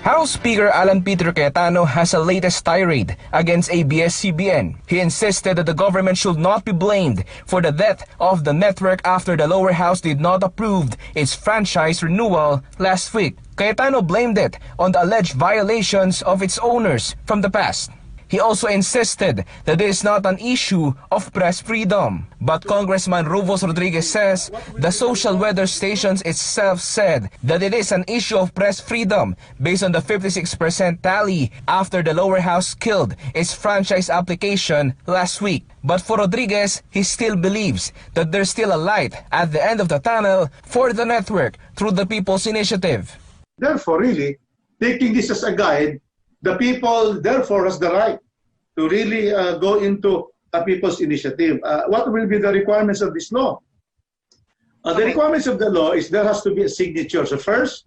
House Speaker Alan Peter Cayetano has a latest tirade against ABS-CBN. He insisted that the government should not be blamed for the death of the network after the lower house did not approve its franchise renewal last week. Cayetano blamed it on the alleged violations of its owners from the past. He also insisted that it is not an issue of press freedom. But Congressman Rufus Rodriguez says the social weather stations itself said that it is an issue of press freedom based on the 56% tally after the lower house killed its franchise application last week. But for Rodriguez, he still believes that there's still a light at the end of the tunnel for the network through the People's Initiative. Therefore, really, taking this as a guide, the people therefore has the right to really go into a People's Initiative. What will be the requirements of this law? The requirements of the law is there has to be a signature. So first,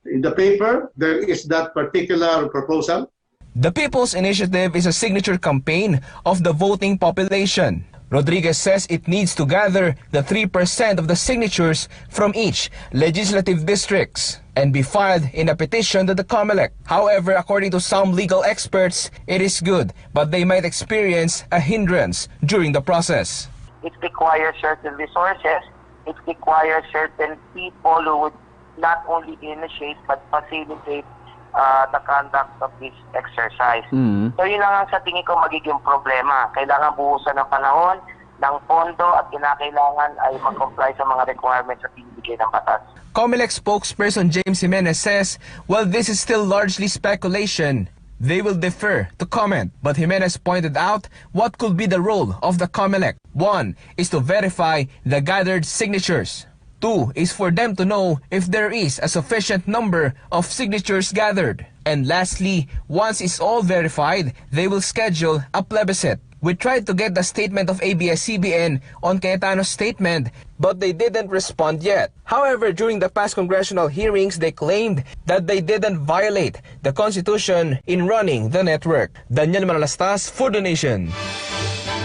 in the paper, there is that particular proposal. The People's Initiative is a signature campaign of the voting population. Rodriguez says it needs to gather the 3% of the signatures from each legislative districts and be filed in a petition to the COMELEC. However, according to some legal experts, it is good, but they might experience a hindrance during the process. It requires certain resources. It requires certain people who would not only initiate but facilitate the conduct of this exercise. So yun lang ang sa tingin ko magiging problema. Kailangan buhusan ng panahon, ng pondo at kinakailangan ay mag-comply sa mga requirements at binibigay ng batas. COMELEC spokesperson James Jimenez says, while this is still largely speculation, they will defer to comment. But Jimenez pointed out what could be the role of the COMELEC. 1 is to verify the gathered signatures. 2 is for them to know if there is a sufficient number of signatures gathered. And lastly, once it's all verified, they will schedule a plebiscite. We tried to get the statement of ABS-CBN on Cayetano's statement, but they didn't respond yet. However, during the past congressional hearings, they claimed that they didn't violate the Constitution in running the network. Daniel Manalastas for The Nation.